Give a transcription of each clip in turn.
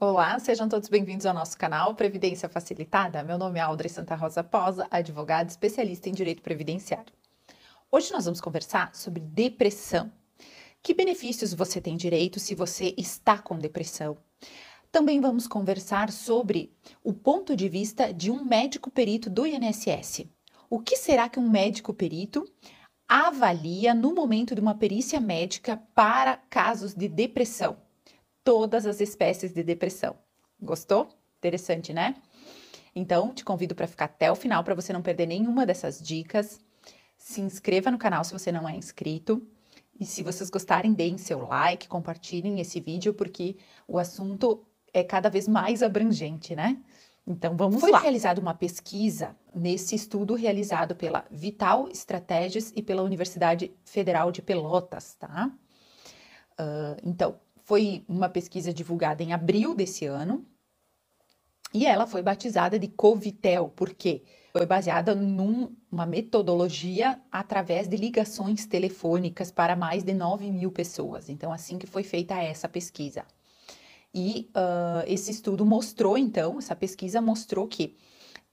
Olá, sejam todos bem-vindos ao nosso canal Previdência Facilitada. Meu nome é Audrey Santa Rosa Posa, advogada especialista em direito previdenciário. Hoje nós vamos conversar sobre depressão. Que benefícios você tem direito se você está com depressão? Também vamos conversar sobre o ponto de vista de um médico perito do INSS. O que será que um médico perito avalia no momento de uma perícia médica para casos de depressão? Todas as espécies de depressão. Gostou? Interessante, né? Então, te convido para ficar até o final para você não perder nenhuma dessas dicas. Se inscreva no canal se você não é inscrito. E se vocês gostarem, deem seu like, compartilhem esse vídeo, porque o assunto é cada vez mais abrangente, né? Então, vamos lá. Foi realizada uma pesquisa nesse estudo realizado pela Vital Strategies e pela Universidade Federal de Pelotas, tá? Então, foi uma pesquisa divulgada em abril desse ano e ela foi batizada de Covitel, porque foi baseada numa metodologia através de ligações telefônicas para mais de 9.000 pessoas. Então, assim que foi feita essa pesquisa. E esse estudo mostrou, então, essa pesquisa mostrou que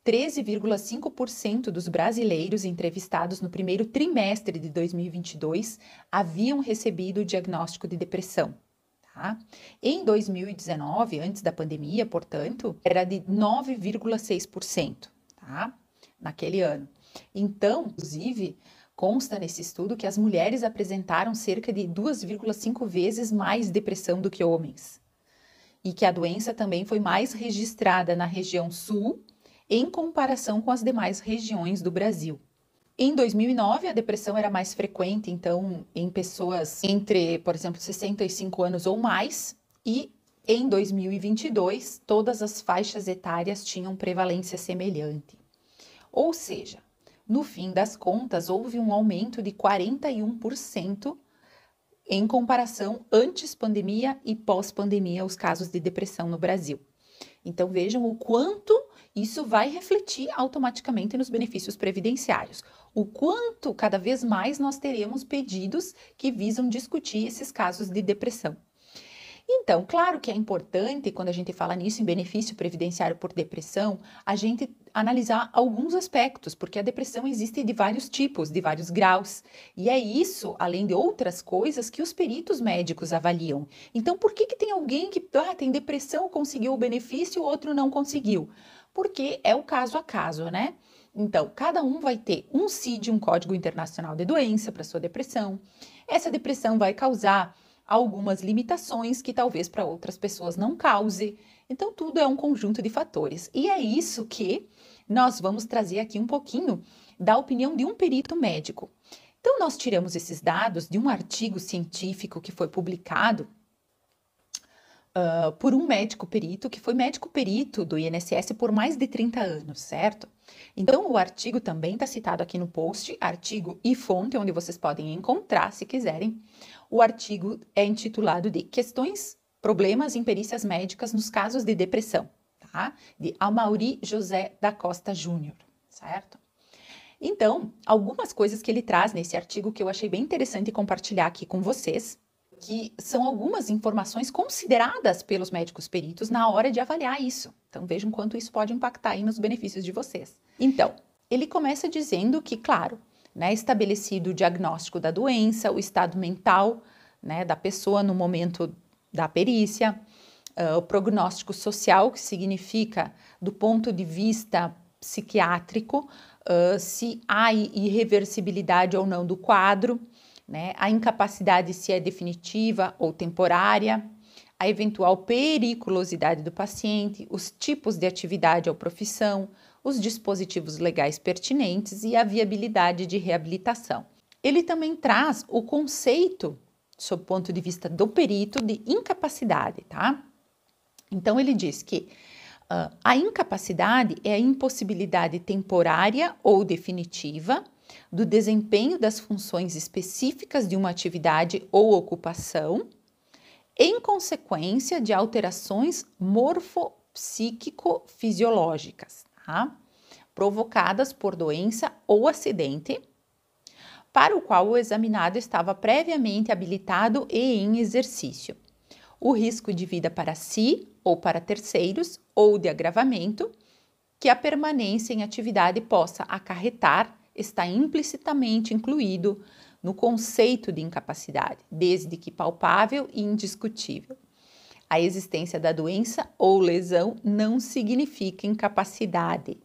13,5% dos brasileiros entrevistados no primeiro trimestre de 2022 haviam recebido o diagnóstico de depressão. Tá? Em 2019, antes da pandemia, portanto, era de 9,6%, tá? Naquele ano. Então, inclusive, consta nesse estudo que as mulheres apresentaram cerca de 2,5 vezes mais depressão do que homens. E que a doença também foi mais registrada na região sul em comparação com as demais regiões do Brasil. Em 2009, a depressão era mais frequente, então, em pessoas entre, por exemplo, 65 anos ou mais, e em 2022, todas as faixas etárias tinham prevalência semelhante. Ou seja, no fim das contas, houve um aumento de 41% em comparação antes pandemia e pós-pandemia, os casos de depressão no Brasil. Então, vejam o quanto isso vai refletir automaticamente nos benefícios previdenciários. O quanto cada vez mais nós teremos pedidos que visam discutir esses casos de depressão. Então, claro que é importante, quando a gente fala nisso, em benefício previdenciário por depressão, a gente analisar alguns aspectos, porque a depressão existe de vários tipos, de vários graus. E é isso, além de outras coisas, que os peritos médicos avaliam. Então, por que tem alguém que tem depressão, conseguiu o benefício, o outro não conseguiu? Porque é o caso a caso, né? Então, cada um vai ter um CID, um Código Internacional de Doença, para sua depressão. Essa depressão vai causar algumas limitações que talvez para outras pessoas não cause. Então, tudo é um conjunto de fatores. E é isso que nós vamos trazer aqui um pouquinho da opinião de um perito médico. Então, nós tiramos esses dados de um artigo científico que foi publicado por um médico perito, que foi médico perito do INSS por mais de 30 anos, certo? Então, o artigo também está citado aqui no post, artigo e fonte, onde vocês podem encontrar, se quiserem. O artigo é intitulado de Questões, Problemas em Perícias Médicas nos Casos de Depressão, tá? De Amaury José da Costa Júnior, certo? Então, algumas coisas que ele traz nesse artigo que eu achei bem interessante compartilhar aqui com vocês, que são algumas informações consideradas pelos médicos peritos na hora de avaliar isso. Então, vejam quanto isso pode impactar aí nos benefícios de vocês. Então, ele começa dizendo que, claro, né, estabelecido o diagnóstico da doença, o estado mental, né, da pessoa no momento da perícia, o prognóstico social, que significa, do ponto de vista psiquiátrico, se há irreversibilidade ou não do quadro, né, a incapacidade se é definitiva ou temporária, a eventual periculosidade do paciente, os tipos de atividade ou profissão, os dispositivos legais pertinentes e a viabilidade de reabilitação. Ele também traz o conceito, sob o ponto de vista do perito, de incapacidade, tá? Então, ele diz que a incapacidade é a impossibilidade temporária ou definitiva do desempenho das funções específicas de uma atividade ou ocupação, em consequência de alterações morfopsíquico-fisiológicas, tá? Provocadas por doença ou acidente, para o qual o examinado estava previamente habilitado e em exercício. O risco de vida para si ou para terceiros ou de agravamento que a permanência em atividade possa acarretar está implicitamente incluído no conceito de incapacidade, desde que palpável e indiscutível. A existência da doença ou lesão não significa incapacidade.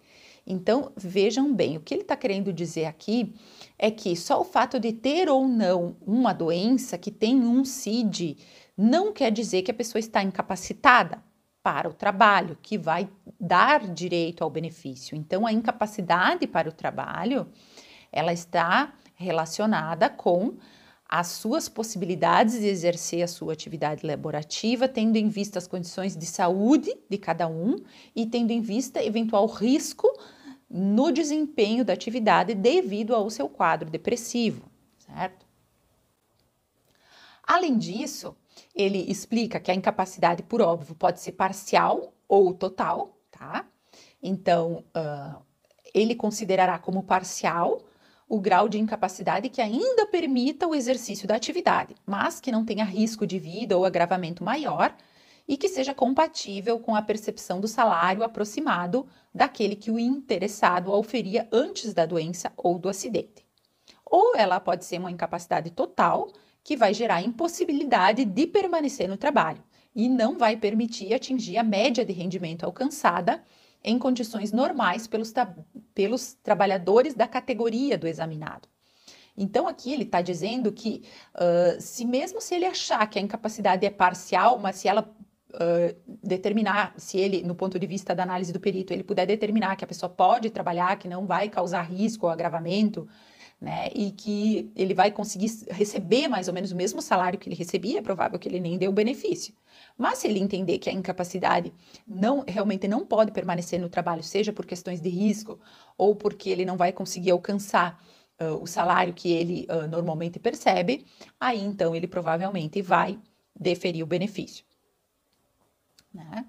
Então, vejam bem, o que ele está querendo dizer aqui é que só o fato de ter ou não uma doença que tem um CID não quer dizer que a pessoa está incapacitada para o trabalho, que vai dar direito ao benefício. Então, a incapacidade para o trabalho, ela está relacionada com as suas possibilidades de exercer a sua atividade laborativa, tendo em vista as condições de saúde de cada um e tendo em vista eventual risco no desempenho da atividade devido ao seu quadro depressivo, certo? Além disso, ele explica que a incapacidade, por óbvio, pode ser parcial ou total, tá? Então, ele considerará como parcial o grau de incapacidade que ainda permita o exercício da atividade, mas que não tenha risco de vida ou agravamento maior e que seja compatível com a percepção do salário aproximado daquele que o interessado oferia antes da doença ou do acidente. Ou ela pode ser uma incapacidade total, que vai gerar impossibilidade de permanecer no trabalho e não vai permitir atingir a média de rendimento alcançada em condições normais pelos trabalhadores da categoria do examinado. Então, aqui ele está dizendo que, mesmo se ele achar que a incapacidade é parcial, mas se ela determinar, se ele, no ponto de vista da análise do perito, ele puder determinar que a pessoa pode trabalhar, que não vai causar risco ou agravamento, né, e que ele vai conseguir receber mais ou menos o mesmo salário que ele recebia, é provável que ele nem dê o benefício. Mas se ele entender que a incapacidade realmente não pode permanecer no trabalho, seja por questões de risco ou porque ele não vai conseguir alcançar o salário que ele normalmente percebe, aí então ele provavelmente vai deferir o benefício, né?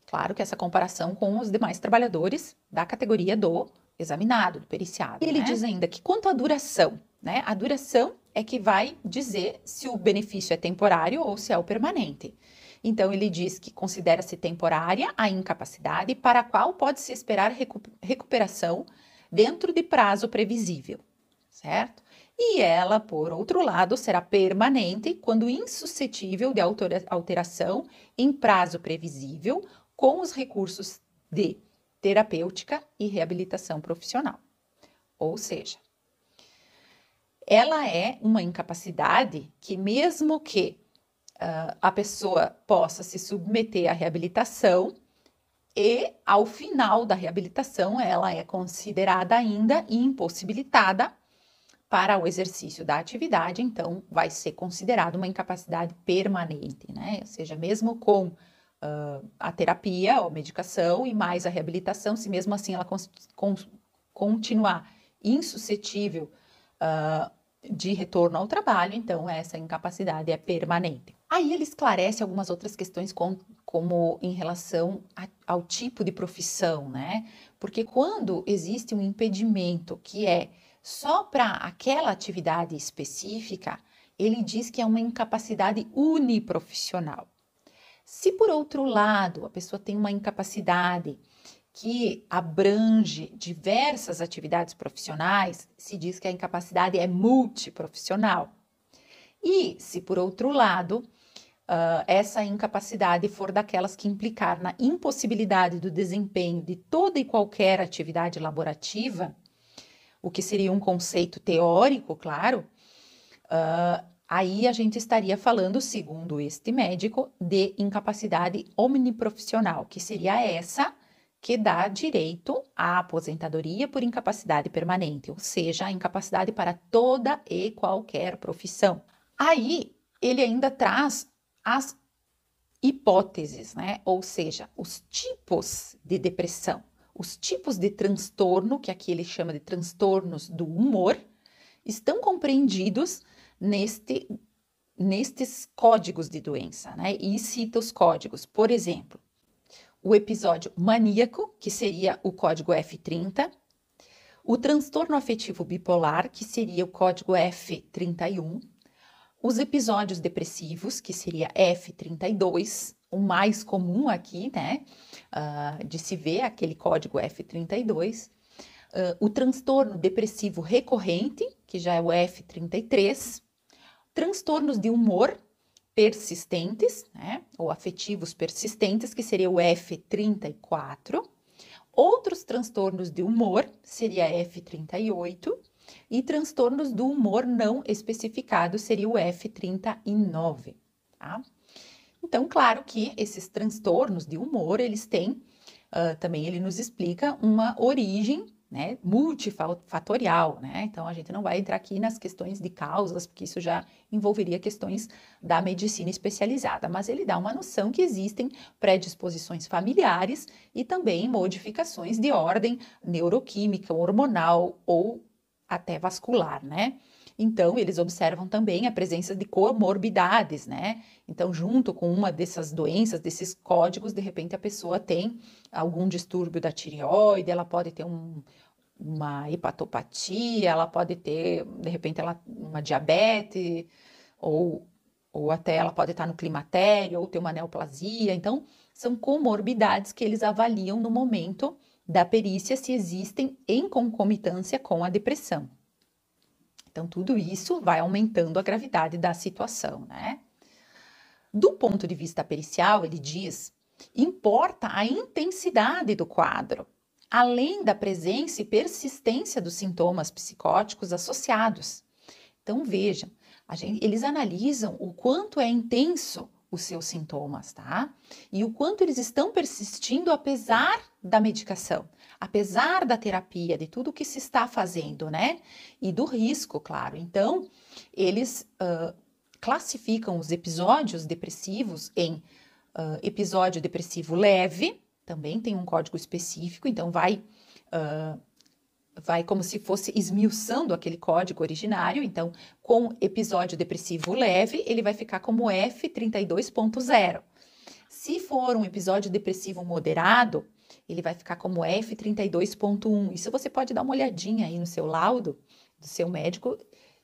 Claro que essa comparação com os demais trabalhadores da categoria do examinado, do periciado. Ele diz ainda que quanto à duração, né? A duração é que vai dizer se o benefício é temporário ou se é o permanente. Então, ele diz que considera-se temporária a incapacidade para a qual pode-se esperar recuperação dentro de prazo previsível, certo? E ela, por outro lado, será permanente quando insuscetível de alteração em prazo previsível com os recursos de terapêutica e reabilitação profissional. Ou seja, ela é uma incapacidade que, mesmo que a pessoa possa se submeter à reabilitação e, ao final da reabilitação, ela é considerada ainda impossibilitada para o exercício da atividade, então vai ser considerada uma incapacidade permanente, né? Ou seja, mesmo com a terapia ou medicação e mais a reabilitação, se mesmo assim ela continuar insuscetível de retorno ao trabalho, então essa incapacidade é permanente. Aí ele esclarece algumas outras questões como em relação ao tipo de profissão, né? Porque quando existe um impedimento que é só para aquela atividade específica, ele diz que é uma incapacidade uniprofissional. Se, por outro lado, a pessoa tem uma incapacidade que abrange diversas atividades profissionais, se diz que a incapacidade é multiprofissional. E se, por outro lado, essa incapacidade for daquelas que implicar na impossibilidade do desempenho de toda e qualquer atividade laborativa, o que seria um conceito teórico, claro, aí a gente estaria falando, segundo este médico, de incapacidade omniprofissional, que seria essa que dá direito à aposentadoria por incapacidade permanente, ou seja, a incapacidade para toda e qualquer profissão. Aí ele ainda traz as hipóteses, né? Ou seja, os tipos de depressão, os tipos de transtorno, que aqui ele chama de transtornos do humor, estão compreendidos nestes códigos de doença, né? E cita os códigos, por exemplo, o episódio maníaco, que seria o código F30, o transtorno afetivo bipolar, que seria o código F31, os episódios depressivos, que seria F32, o mais comum aqui, né, de se ver, aquele código F32, o transtorno depressivo recorrente, que já é o F33, transtornos de humor persistentes, né, ou afetivos persistentes, que seria o F34, outros transtornos de humor, seria F38, e transtornos do humor não especificado, seria o F39, tá? Então, claro que esses transtornos de humor, eles têm, também ele nos explica uma origem, né, multifatorial, né? Então, a gente não vai entrar aqui nas questões de causas, porque isso já envolveria questões da medicina especializada, mas ele dá uma noção que existem predisposições familiares e também modificações de ordem neuroquímica, hormonal ou até vascular, né? Então, eles observam também a presença de comorbidades, né? Então, junto com uma dessas doenças, desses códigos, de repente a pessoa tem algum distúrbio da tireoide, ela pode ter uma hepatopatia, ela pode ter, de repente, uma diabetes, ou até ela pode estar no climatério, ou ter uma neoplasia. Então, são comorbidades que eles avaliam no momento da perícia se existem em concomitância com a depressão. Então, tudo isso vai aumentando a gravidade da situação, né? Do ponto de vista pericial, ele diz, importa a intensidade do quadro, além da presença e persistência dos sintomas psicóticos associados. Então, vejam, eles analisam o quanto é intenso os seus sintomas, tá? E o quanto eles estão persistindo apesar da medicação, apesar da terapia, de tudo que se está fazendo, né? E do risco, claro. Então, eles classificam os episódios depressivos em episódio depressivo leve, também tem um código específico, então vai como se fosse esmiuçando aquele código originário. Então, com episódio depressivo leve, ele vai ficar como F32.0. Se for um episódio depressivo moderado, ele vai ficar como F32.1. Isso você pode dar uma olhadinha aí no seu laudo do seu médico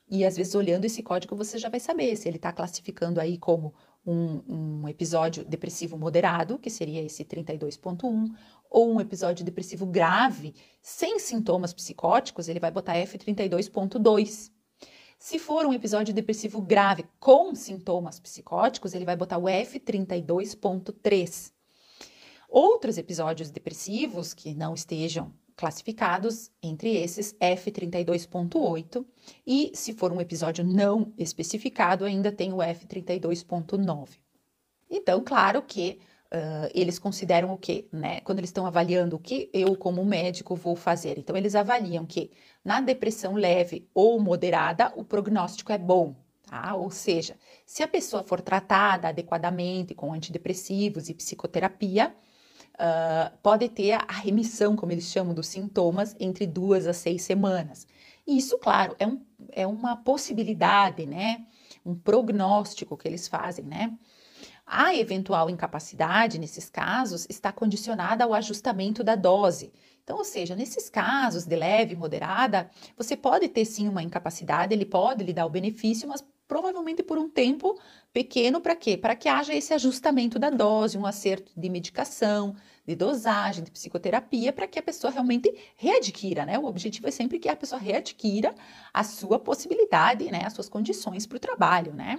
e, às vezes, olhando esse código, você já vai saber se ele está classificando aí como um episódio depressivo moderado, que seria esse 32.1, ou um episódio depressivo grave, sem sintomas psicóticos, ele vai botar F32.2. Se for um episódio depressivo grave com sintomas psicóticos, ele vai botar o F32.3. Outros episódios depressivos que não estejam classificados, entre esses F32.8, e se for um episódio não especificado, ainda tem o F32.9. Então, claro que eles consideram o quê, né? Quando eles estão avaliando o que eu, como médico, vou fazer. Então, eles avaliam que na depressão leve ou moderada, o prognóstico é bom, tá? Ou seja, se a pessoa for tratada adequadamente com antidepressivos e psicoterapia, pode ter a remissão, como eles chamam, dos sintomas entre 2 a 6 semanas. E isso, claro, é uma possibilidade, né? Um prognóstico que eles fazem, né? A eventual incapacidade, nesses casos, está condicionada ao ajustamento da dose. Então, ou seja, nesses casos de leve e moderada, você pode ter sim uma incapacidade, ele pode lhe dar o benefício, mas provavelmente por um tempo pequeno, para quê? Para que haja esse ajustamento da dose, um acerto de medicação, de dosagem, de psicoterapia, para que a pessoa realmente readquira, né? O objetivo é sempre que a pessoa readquira a sua possibilidade, né? As suas condições para o trabalho, né?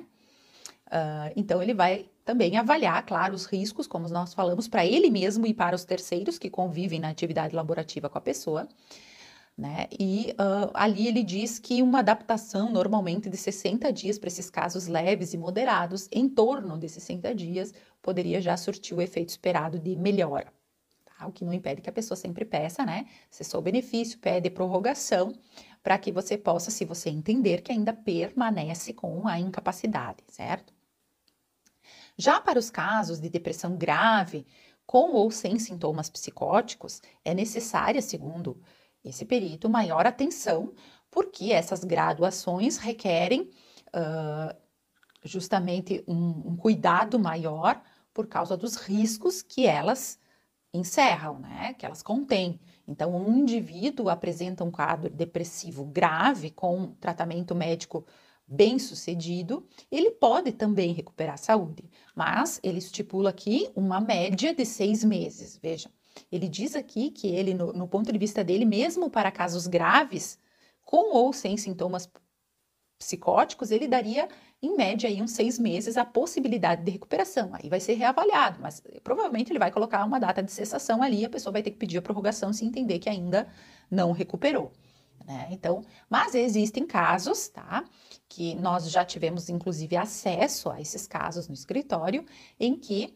Então, ele vai também avaliar, claro, os riscos, como nós falamos, para ele mesmo e para os terceiros que convivem na atividade laborativa com a pessoa, né? E ali ele diz que uma adaptação normalmente de 60 dias para esses casos leves e moderados, em torno de 60 dias, poderia já surtir o efeito esperado de melhora. Tá? O que não impede que a pessoa sempre peça, né? Cessou o benefício, pede prorrogação, para que você possa, se você entender que ainda permanece com a incapacidade, certo? Já para os casos de depressão grave, com ou sem sintomas psicóticos, é necessária, segundo esse perito, maior atenção, porque essas graduações requerem justamente um cuidado maior por causa dos riscos que elas encerram, né? Que elas contêm. Então, um indivíduo apresenta um quadro depressivo grave com tratamento médico bem-sucedido, ele pode também recuperar a saúde, mas ele estipula aqui uma média de 6 meses. Veja, ele diz aqui que ele, no ponto de vista dele, mesmo para casos graves, com ou sem sintomas psicóticos, ele daria, em média, aí, uns 6 meses a possibilidade de recuperação. Aí vai ser reavaliado, mas provavelmente ele vai colocar uma data de cessação ali, a pessoa vai ter que pedir a prorrogação se entender que ainda não recuperou. Né? Então, mas existem casos, tá? Que nós já tivemos, inclusive, acesso a esses casos no escritório, em que,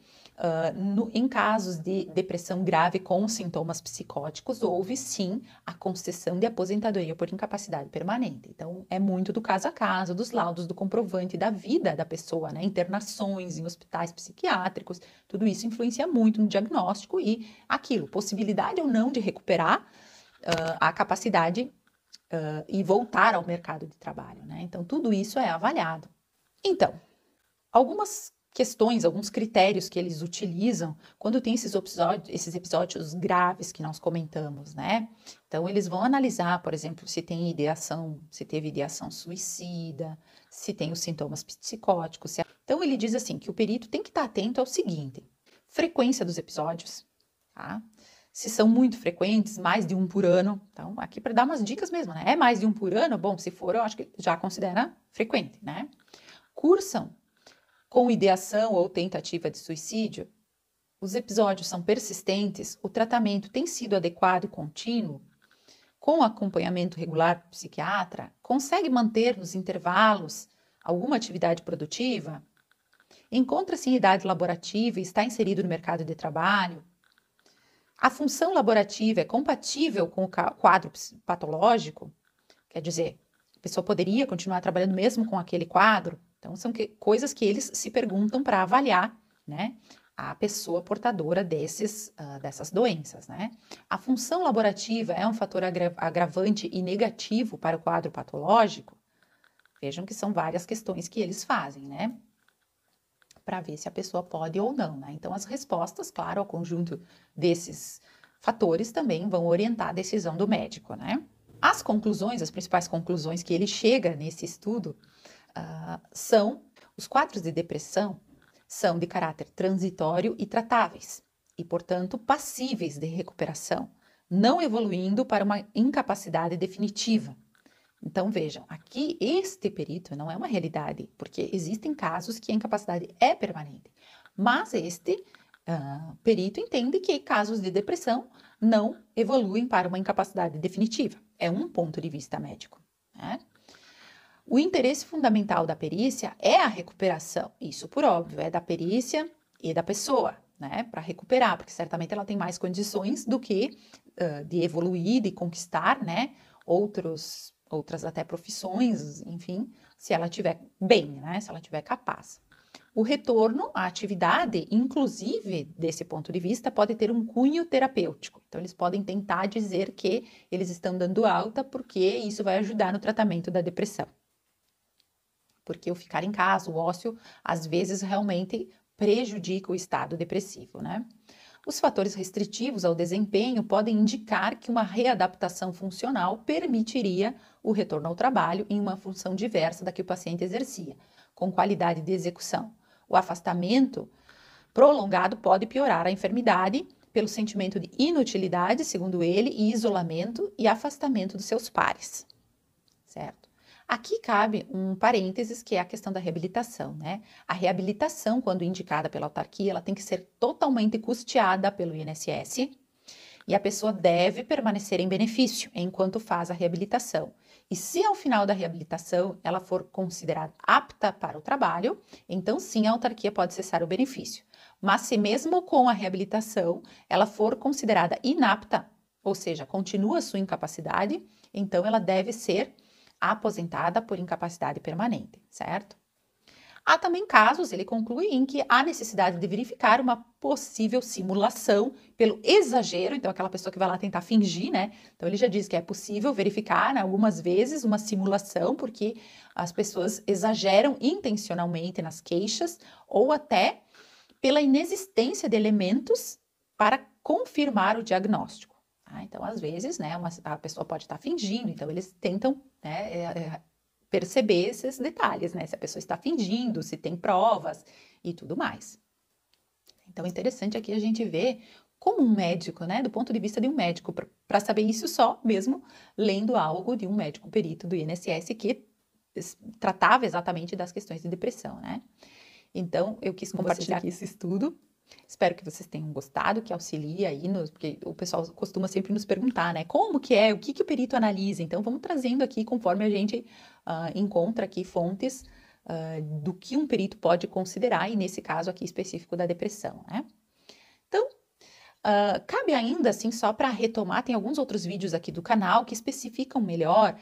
em casos de depressão grave com sintomas psicóticos, houve sim a concessão de aposentadoria por incapacidade permanente. Então, é muito do caso a caso, dos laudos, do comprovante da vida da pessoa, né? Internações em hospitais psiquiátricos, tudo isso influencia muito no diagnóstico e aquilo, possibilidade ou não de recuperar a capacidade e voltar ao mercado de trabalho, né? Então, tudo isso é avaliado. Então, algumas questões, alguns critérios que eles utilizam quando tem esses episódios graves que nós comentamos, né? Então, eles vão analisar, por exemplo, se teve ideação suicida, se tem os sintomas psicóticos. Então, ele diz assim, que o perito tem que estar atento ao seguinte: frequência dos episódios, tá? Se são muito frequentes, mais de um por ano. Então, aqui para dar umas dicas mesmo, né? É mais de um por ano? Bom, se for, eu acho que já considera frequente, né? Cursam com ideação ou tentativa de suicídio, os episódios são persistentes, o tratamento tem sido adequado e contínuo, com acompanhamento regular do psiquiatra, consegue manter nos intervalos alguma atividade produtiva, encontra-se em idade laborativa e está inserido no mercado de trabalho, a função laborativa é compatível com o quadro patológico, quer dizer, a pessoa poderia continuar trabalhando mesmo com aquele quadro. Então, são coisas que eles se perguntam para avaliar, né, a pessoa portadora dessas doenças, né? A função laborativa é um fator agravante e negativo para o quadro patológico? Vejam que são várias questões que eles fazem, né? Para ver se a pessoa pode ou não, né? Então, as respostas, claro, ao conjunto desses fatores também vão orientar a decisão do médico, né? As conclusões, as principais conclusões que ele chega nesse estudo são: os quadros de depressão são de caráter transitório e tratáveis, e, portanto, passíveis de recuperação, não evoluindo para uma incapacidade definitiva. Então, vejam, aqui este perito não é uma realidade, porque existem casos que a incapacidade é permanente, mas este perito entende que casos de depressão não evoluem para uma incapacidade definitiva. É um ponto de vista médico, né? O interesse fundamental da perícia é a recuperação, isso por óbvio, é da perícia e da pessoa, né, para recuperar, porque certamente ela tem mais condições do que de evoluir, de conquistar, né, outras até profissões, enfim, se ela estiver bem, né, se ela estiver capaz. O retorno à atividade, inclusive desse ponto de vista, pode ter um cunho terapêutico. Então, eles podem tentar dizer que eles estão dando alta porque isso vai ajudar no tratamento da depressão. Porque o ficar em casa, o ócio, às vezes realmente prejudica o estado depressivo, né? Os fatores restritivos ao desempenho podem indicar que uma readaptação funcional permitiria o retorno ao trabalho em uma função diversa da que o paciente exercia, com qualidade de execução. O afastamento prolongado pode piorar a enfermidade pelo sentimento de inutilidade, segundo ele, e isolamento e afastamento dos seus pares, certo? Aqui cabe um parênteses, que é a questão da reabilitação, né? A reabilitação, quando indicada pela autarquia, ela tem que ser totalmente custeada pelo INSS e a pessoa deve permanecer em benefício enquanto faz a reabilitação. E se ao final da reabilitação ela for considerada apta para o trabalho, então sim a autarquia pode cessar o benefício. Mas se mesmo com a reabilitação ela for considerada inapta, ou seja, continua a sua incapacidade, então ela deve ser aposentada por incapacidade permanente, certo? Há também casos, ele conclui, em que há necessidade de verificar uma possível simulação pelo exagero, então aquela pessoa que vai lá tentar fingir, né? Então ele já diz que é possível verificar, né, algumas vezes uma simulação, porque as pessoas exageram intencionalmente nas queixas ou até pela inexistência de elementos para confirmar o diagnóstico. Então, às vezes, né, a pessoa pode estar fingindo, então eles tentam, né, perceber esses detalhes, né? Se a pessoa está fingindo, se tem provas e tudo mais. Então, é interessante aqui a gente ver como um médico, né, do ponto de vista de um médico, para saber isso só mesmo lendo algo de um médico perito do INSS que tratava exatamente das questões de depressão, né? Então, eu quis compartilhar aqui esse estudo. Espero que vocês tenham gostado, que auxilie aí, porque o pessoal costuma sempre nos perguntar, né? Como que é, o que que o perito analisa? Então, vamos trazendo aqui, conforme a gente encontra aqui fontes do que um perito pode considerar, e nesse caso aqui específico da depressão, né? Então, cabe ainda, assim, só para retomar, tem alguns outros vídeos aqui do canal que especificam melhor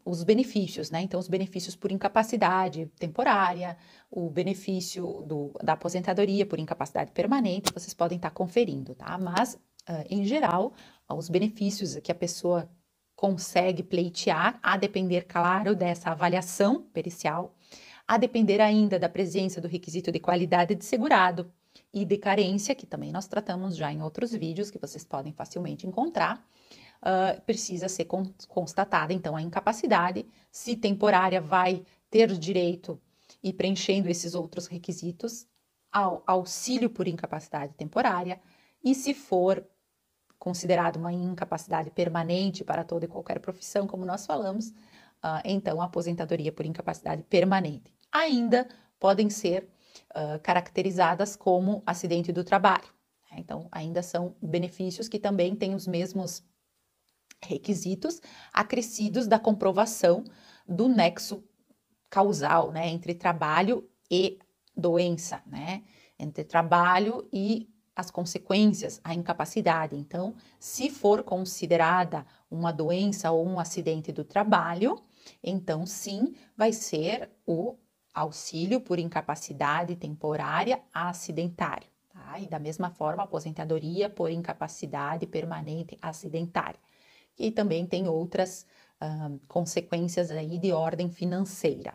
os benefícios, né? Então, os benefícios por incapacidade temporária, o benefício da aposentadoria por incapacidade permanente, vocês podem estar conferindo, tá? Mas, em geral, os benefícios que a pessoa consegue pleitear, a depender, claro, dessa avaliação pericial, a depender ainda da presença do requisito de qualidade de segurado e de carência, que também nós tratamos já em outros vídeos que vocês podem facilmente encontrar, precisa ser constatada, então, a incapacidade. Se temporária, vai ter direito, e preenchendo esses outros requisitos, ao auxílio por incapacidade temporária, e se for considerado uma incapacidade permanente para toda e qualquer profissão, como nós falamos, então a aposentadoria por incapacidade permanente. Ainda podem ser caracterizadas como acidente do trabalho. Né? Então, ainda são benefícios que também têm os mesmos requisitos acrescidos da comprovação do nexo causal, né, entre trabalho e doença, né, entre trabalho e as consequências, a incapacidade. Então, se for considerada uma doença ou um acidente do trabalho, então sim, vai ser o auxílio por incapacidade temporária acidentária, tá? E da mesma forma, a aposentadoria por incapacidade permanente acidentária. E também tem outras consequências aí de ordem financeira.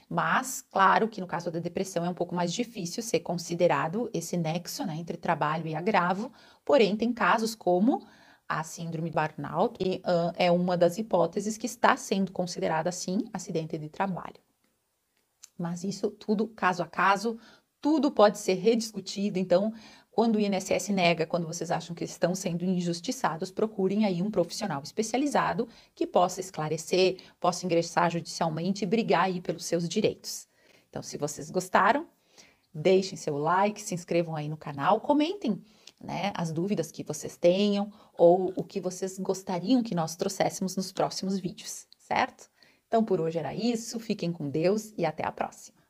Mas, claro que no caso da depressão é um pouco mais difícil ser considerado esse nexo, né, entre trabalho e agravo, porém tem casos como a síndrome do burnout, que é uma das hipóteses que está sendo considerada, sim, acidente de trabalho. Mas isso tudo caso a caso, tudo pode ser rediscutido, então quando o INSS nega, quando vocês acham que estão sendo injustiçados, procurem aí um profissional especializado que possa esclarecer, possa ingressar judicialmente e brigar aí pelos seus direitos. Então, se vocês gostaram, deixem seu like, se inscrevam aí no canal, comentem, né, as dúvidas que vocês tenham ou o que vocês gostariam que nós trouxéssemos nos próximos vídeos, certo? Então, por hoje era isso, fiquem com Deus e até a próxima.